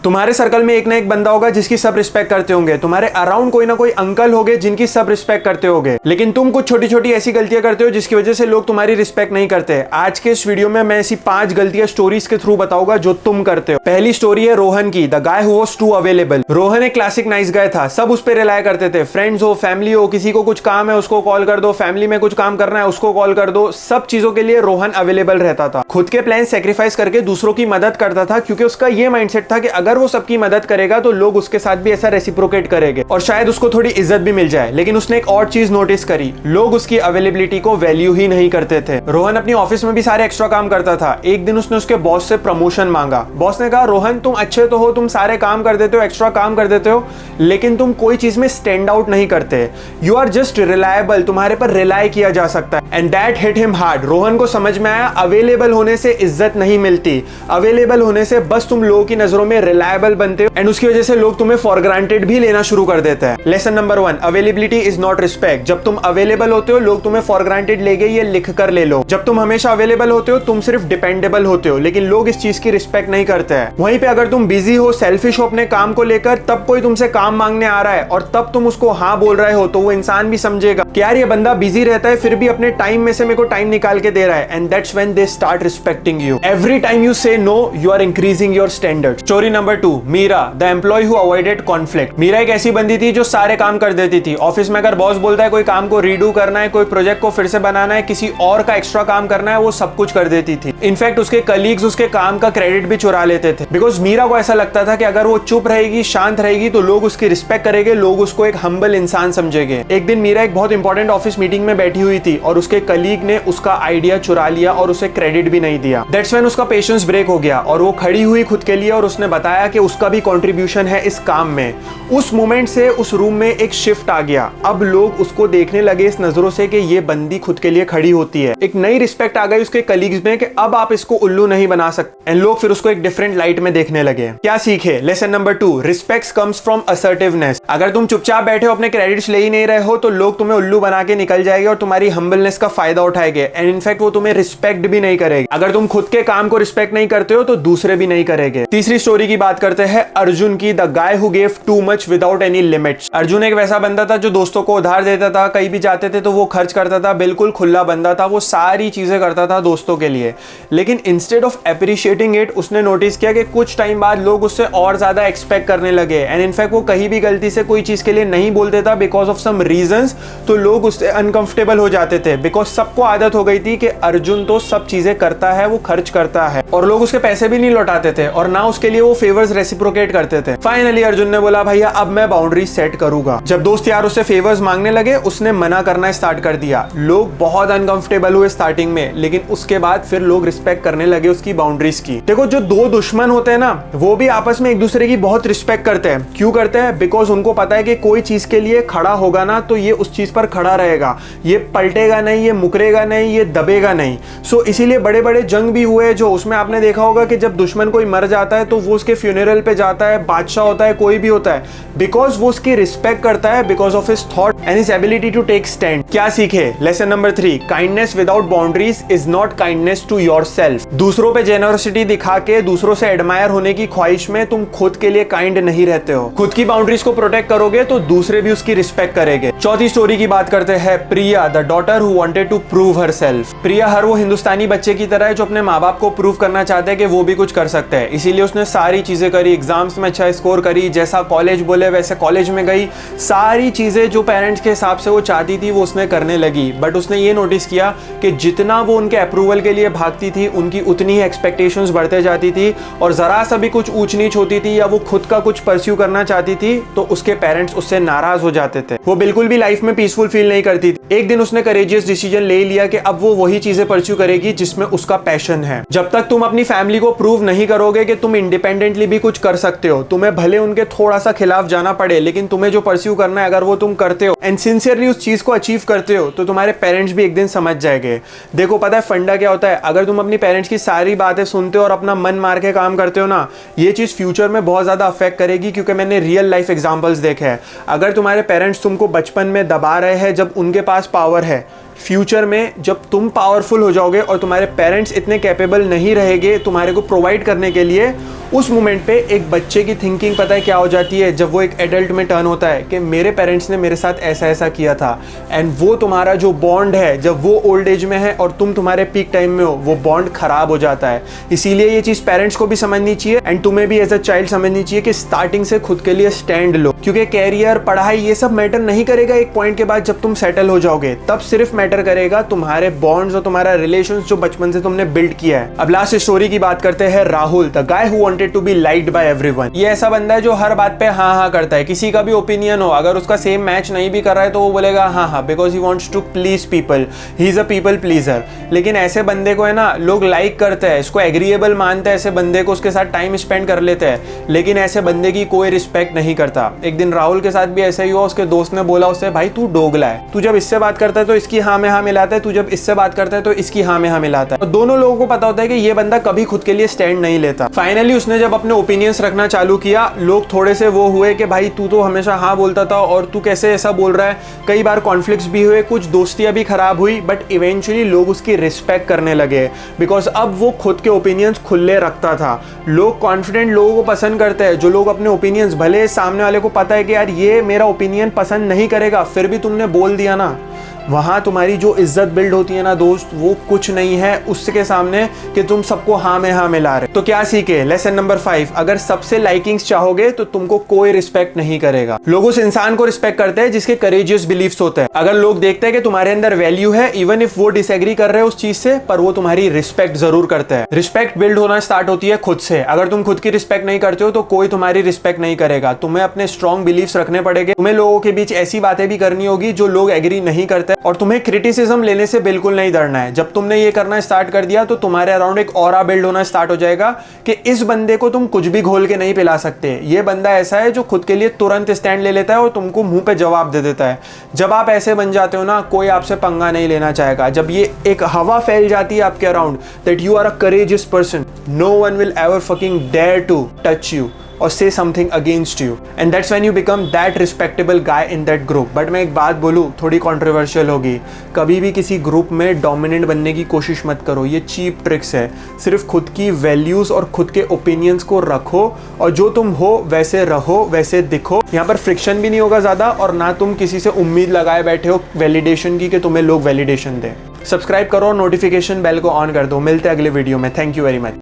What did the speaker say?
तुम्हारे सर्कल में एक ना एक बंदा होगा जिसकी सब रिस्पेक्ट करते होंगे, तुम्हारे अराउंड कोई ना कोई अंकल होंगे जिनकी सब रिस्पेक्ट करते होंगे, लेकिन तुम कुछ छोटी छोटी ऐसी गलतियां करते हो जिसकी वजह से लोग तुम्हारी रिस्पेक्ट नहीं करते। आज के इस वीडियो में मैं ऐसी 5 गलतियां स्टोरीज के थ्रू बताऊंगा जो तुम करते हो। पहली स्टोरी है रोहन की, the guy who was too available. Rohan एक क्लासिक नाइस गाय था, सब उस पर रिलाय करते थे। फ्रेंड्स हो, फैमिली हो, किसी को कुछ काम है उसको कॉल कर दो, फैमिली में कुछ काम करना है उसको कॉल कर दो, सब चीजों के लिए रोहन अवेलेबल रहता था। खुद के प्लान सेक्रीफाइस करके दूसरों की मदद करता था, क्योंकि उसका ये माइंडसेट था कि अगर वो सबकी मदद करेगा तो लोग उसके साथ भी ऐसा रेसिप्रोकेट करेंगे और शायद उसको थोड़ी इज्जत भी मिल जाए। लेकिन उसने एक और चीज नोटिस करी, लोग उसकी अवेलेबिलिटी को वैल्यू ही नहीं करते थे। रोहन अपनी ऑफिस में भी सारे एक्स्ट्रा काम करता था। एक दिन उसने उसके बॉस से प्रमोशन मांगा। बॉस ने कहा, रोहन तुम अच्छे तो हो, तुम सारे काम कर देते हो, एक्स्ट्रा काम कर देते हो, लेकिन तुम कोई चीज में स्टैंड आउट नहीं करते। यू आर जस्ट रिलायबल, तुम्हारे पर रिलाय किया जा सकता है। And that hit him hard. Rohan को समझ में आया, अवेलेबल होने से इज्जत नहीं मिलती, अवेलेबल होने से बस तुम लोगों की नजरों में रिलायबल बनते हो एंड उसकी वजह से लोग तुम्हें फॉर ग्रांटेड भी लेना शुरू कर देते हैं। Lesson number 1, availability is not respect. जब तुम अवेलेबल होते हो लोग तुम्हें फॉर ग्रांटेड लेंगे, ये लिख कर ले लो। जब तुम हमेशा अवेलेबल होते हो तुम सिर्फ डिपेंडेबल होते हो, लेकिन लोग इस चीज की रिस्पेक्ट नहीं करते हैं। वहीं पे अगर तुम बिजी हो, सेल्फिश हो अपने काम को लेकर, तब कोई तुमसे काम मांगने आ रहा है और तब तुम उसको हाँ बोल रहे हो, तो वो इंसान भी समझेगा कि यार ये बंदा बिजी रहता है फिर भी अपने टाइम में से मेरे को टाइम निकाल के दे रहा है। And that's when they start respecting you. Every time you say no, you are increasing your standard. Story number 2, Meera the employee who avoided conflict. Meera एक ऐसी बंदी थी जो सारे काम कर देती थी। ऑफिस में अगर बॉस बोलता है कोई काम को रीडू करना है, कोई प्रोजेक्ट को फिर से बनाना है, किसी और का एक्स्ट्रा काम करना है, वो सब कुछ कर देती थी। इनफैक्ट उसके कलीग्स उसके काम का क्रेडिट भी चुरा लेते थे, बिकॉज मीरा को ऐसा लगता था कि अगर वो चुप रहेगी, शांत रहेगी, तो लोग उसकी रिस्पेक्ट करेंगे, लोग उसको एक हम्बल इंसान समझेंगे। एक दिन मीरा एक बहुत इंपॉर्टेंट ऑफिस मीटिंग में बैठी हुई थी और उसके कलीग ने उसका आइडिया चुरा लिया और उसे क्रेडिट भी नहीं दिया। दैट्स व्हेन उसका पेशेंस ब्रेक हो गया और वो खड़ी हुई खुद के लिए और उसने बताया कि उसका भी कंट्रीब्यूशन है इस काम में। उस मोमेंट से उस रूम में एक शिफ्ट आ गया। अब लोग उसको देखने लगे इस नजरों से कि ये बंदी खुद के लिए खड़ी होती है। एक नई रिस्पेक्ट आ गई उसके कलीग्स में कि अब आप इसको उल्लू नहीं बना सकते, एंड लोग फिर उसको एक डिफरेंट लाइट में देखने लगे। क्या सीखे? Lesson number 2, respect comes from assertiveness. अगर तुम चुपचाप बैठे हो, अपने क्रेडिट्स ले ही नहीं रहे हो, तो लोग तुम्हें उल्लू बना के निकल जाएंगे और तुम्हारी हम्बलनेस का फायदा उठाएंगे, एंड इनफैक्ट वो तुम्हें रिस्पेक्ट भी नहीं करेंगे। अगर तुम खुद के काम को रिस्पेक्ट नहीं करते हो तो दूसरे भी नहीं करेंगे। तीसरी स्टोरी की बात करते हैं अर्जुन की, the guy who gave too much without any limits. Arjun एक वैसा बंदा था जो दोस्तों को उधार देता था, कहीं भी जाते थे तो वो खर्च करता था, बिल्कुल खुला बंदा था, वो सारी चीजें करता था दोस्तों के लिए। लेकिन इंस्टेड ऑफ एप्रिशिएटिंग इट, उसने नोटिस किया कि कुछ टाइम बाद लोग उससे और ज्यादा एक्सपेक्ट करने लगे, एंड इनफैक्ट वो कहीं भी गलती से कोई चीज के लिए नहीं बोलते था बिकॉज ऑफ सम रीजंस, तो लोग उससे अनकंफर्टेबल हो जाते थे, बिकॉज सबको आदत हो गई थी कि अर्जुन तो सब चीजें करता है, वो खर्च करता है, और लोग उसके पैसे भी नहीं लौटाते थे और ना उसके लिए वो फेवर्स रेसिप्रोकेट करते थे। फाइनली अर्जुन ने बोला, भैया अब मैं बाउंड्री सेट करूंगा। जब दोस्त यार उससे फेवर्स मांगने लगे, उसने मना करना स्टार्ट कर दिया। लोग बहुत अनकंफर्टेबल हुए स्टार्टिंग में, लेकिन उसके बाद फिर लोग रिस्पेक्ट करने लगे उसकी बाउंड्रीज की। देखो, जो दो दुश्मन होते हैं ना, वो भी आपस में एक दूसरे की बहुत रिस्पेक्ट करते हैं। क्यों करते हैं? बिकॉज उनको पता है कि कोई चीज के लिए खड़ा होगा ना तो ये उस चीज पर खड़ा रहेगा, ये पलटेगा नहीं, ये मुकरेगा नहीं, ये दबेगा नहीं। सो इसीलिए बड़े बड़े जंग भी हुए, जो उसमें आपने देखा होगा कि जब दुश्मन कोई मर जाता है तो वो उसके फ्यूनरल पे जाता है, बादशाह होता है, कोई भी होता है, बिकॉज वो उसकी रिस्पेक्ट करता है, because of his thought and his ability to take stand. क्या सीखे? Lesson number 3, kindness without boundaries is not kindness to yourself. दूसरों पे जेनरसिटी दिखा के, दूसरों से एडमायर होने की ख्वाहिश में तुम खुद के लिए काइंड नहीं रहते हो। खुद की बाउंड्रीज को प्रोटेक्ट करोगे तो दूसरे भी उसकी रिस्पेक्ट करेंगे। चौथी स्टोरी की बात करते हैं Priya, the daughter who wanted to prove herself. Priya हर वो हिंदुस्तानी बच्चे की तरह है जो अपने माँ बाप को प्रूव करना चाहते हैं कि वो भी कुछ कर सकते हैं। इसीलिए उसने सारी चीजें करी, एग्जाम्स में अच्छा स्कोर करी, जैसा कॉलेज बोले वैसे कॉलेज में गई, सारी चीजें जो पेरेंट्स के हिसाब से वो चाहती थी वो उसने करने लगी। बट उसने ये नोटिस किया कि जितना वो उनके अप्रूवल के लिए भागती थी, उनकी उतनी ही एक्सपेक्टेशंस बढ़ते जाती थी, और जरा सा भी कुछ ऊंच नीच होती थी या वो खुद का कुछ परस्यू करना चाहती थी तो उसके पेरेंट्स उससे नाराज हो जाते थे। वो बिल्कुल भी लाइफ में पीसफुल फील नहीं करती थी। एक दिन उसने करेजियस डिसीजन ले लिया कि अब वो वही चीजें परस्यू करेगी जिसमें उसका पैशन है। जब तक तुम अपनी फैमिली को प्रूव नहीं करोगे कि तुम इंडिपेंडेंटली भी कुछ कर सकते हो, तुम्हें भले उनके थोड़ा सा खिलाफ जाना पड़े, लेकिन तुम्हें जो परस्यू करना है अगर वो तुम करते हो एंड सिंसियरली उस चीज को अचीव करते हो, तो तुम्हारे पेरेंट्स भी एक दिन समझ जाएंगे। देखो, पता है फंडा क्या होता है? अगर तुम अपनी पेरेंट्स की सारी बातें सुनते हो और अपना मन मार के काम करते हो ना, ये चीज फ्यूचर में बहुत ज्यादा अफेक्ट करेगी, क्योंकि मैंने रियल लाइफ एग्जांपल्स देखे हैं। अगर तुम्हारे पेरेंट्स तुमको बचपन में दबा रहे हैं जब उनके पास पावर है, फ्यूचर में जब तुम पावरफुल हो जाओगे और तुम्हारे पेरेंट्स इतने कैपेबल नहीं रहेंगे तुम्हारे को प्रोवाइड करने के लिए, उस मोमेंट पे एक बच्चे की थिंकिंग पता है क्या हो जाती है जब वो एक एडल्ट में टर्न होता है कि मेरे पेरेंट्स ने मेरे साथ ऐसा ऐसा किया था। एंड वो तुम्हारा जो बॉन्ड है जब वो ओल्ड एज में है और तुम तुम्हारे पीक टाइम में हो, वो बॉन्ड खराब हो जाता है। इसीलिए ये चीज़ पेरेंट्स को भी समझनी चाहिए एंड तुम्हें भी एज अ चाइल्ड समझनी चाहिए कि स्टार्टिंग से खुद के लिए स्टैंड लो, क्योंकि कैरियर, पढ़ाई ये सब मैटर नहीं करेगा एक पॉइंट के बाद जब तुम सेटल हो जाओगे, तब सिर्फ मैटर करेगा तुम्हारे बॉन्ड्स और तुम्हारा रिलेशंस जो बचपन से तुमने बिल्ड किया है। अब लास्ट स्टोरी की बात करते हैं। Rahul, the guy who wanted to be liked by everyone. ये ऐसा बंदा है जो हर बात पे हाँ हाँ करता है, किसी का भी ओपिनियन हो, अगर उसका सेम मैच नहीं भी कर रहा है तो वो बोलेगा हाँ हाँ, because he wants to please people, he is a people pleaser. लेकिन ऐसे बंदे को है ना लोग लाइक करते हैं, इसको एग्रीएबल मानते हैं, ऐसे बंदे को उसके साथ टाइम स्पेंड कर लेते हैं, लेकिन ऐसे बंदे की कोई रिस्पेक्ट नहीं करता। एक दिन राहुल के साथ भी ऐसा ही हुआ, उसके दोस्त ने बोला उससे, भाई तू डोगला है, तू जब इससे बात करता है तो इसकी हाँ में हाँ मिलाता है, तू जब इससे बात करता है तो इसकी हाँ में हाँ मिलाता है। और दोनों लोगों को पता होता है कि ये बंदा कभी खुद के लिए स्टैंड नहीं लेता। फाइनली उसने जब अपने ओपिनियंस रखना चालू किया, लोग थोड़े से वो हुए कि भाई तू तो हमेशा हाँ बोलता था और तू कैसे ऐसा बोल रहा है। कई बार कॉन्फ्लिक्ट्स भी हुए, कुछ दोस्तियां भी खराब हुई, बट इवेंचुअली लोग उसकी रिस्पेक्ट करने लगे बिकॉज अब वो खुद के ओपिनियंस खुले रखता था। लोग कॉन्फिडेंट लोगों को पसंद करते हैं, जो लोग अपने ओपिनियंस, भले सामने वाले को पता है कि यार ये मेरा ओपिनियन पसंद नहीं करेगा, फिर भी तुमने बोल दिया ना, वहाँ तुम्हारी जो इज्जत बिल्ड होती है ना दोस्त, वो कुछ नहीं है उसके सामने कि तुम सबको हाँ में हाँ मिला रहे। तो क्या सीखे? लेसन नंबर 5, अगर सबसे लाइकिंग्स चाहोगे तो तुमको कोई रिस्पेक्ट नहीं करेगा। लोग उस इंसान को रिस्पेक्ट करते हैं जिसके करेजियस बिलीफ्स होते हैं। अगर लोग देखते हैं कि तुम्हारे अंदर वैल्यू है, इवन इफ वो डिसएग्री कर रहे हैं उस चीज से, पर वो तुम्हारी रिस्पेक्ट जरूर करते हैं। रिस्पेक्ट बिल्ड होना स्टार्ट होती है खुद से। अगर तुम खुद की रिस्पेक्ट नहीं करते हो तो कोई तुम्हारी रिस्पेक्ट नहीं करेगा। तुम्हें अपने स्ट्रॉन्ग बिलीफ्स रखने पड़ेंगे, तुम्हें लोगों के बीच ऐसी बातें भी करनी होगी जो लोग एग्री नहीं करते, और तुम्हें क्रिटिसिज्म लेने से बिल्कुल नहीं डरना है। जब तुमने ये करना स्टार्ट कर दिया तो तुम्हारे अराउंड एक ऑरा बिल्ड होना स्टार्ट हो जाएगा कि इस बंदे को तुम कुछ भी घोल के नहीं पिला सकते। ये बंदा ऐसा है जो खुद के लिए तुरंत स्टैंड ले लेता है और तुमको मुंह पे जवाब दे देता है। जब आप ऐसे बन जाते हो ना, कोई आपसे पंगा नहीं लेना चाहेगा। जब ये एक हवा फैल जाती है आपके around that you are a courageous person, no one will ever fucking dare to touch you or say something against you, and that's when you become that respectable guy in that group. But मैं एक बात बोलूँ, थोड़ी controversial होगी, कभी भी किसी group में डोमिनेंट बनने की कोशिश मत करो। ये चीप ट्रिक्स है। सिर्फ खुद की वैल्यूज़ और खुद के ओपिनियंस को रखो और जो तुम हो वैसे रहो, वैसे दिखो। यहाँ पर फ्रिक्शन भी नहीं होगा ज़्यादा और ना तुम किसी से उम्मीद लगाए बैठे हो वैलिडेशन की कि तुम्हें लोग वैलिडेशन दें। सब्सक्राइब करो, नोटिफिकेशन बेल को ऑन कर दो। मिलते हैं अगले वीडियो में। Thank you very much.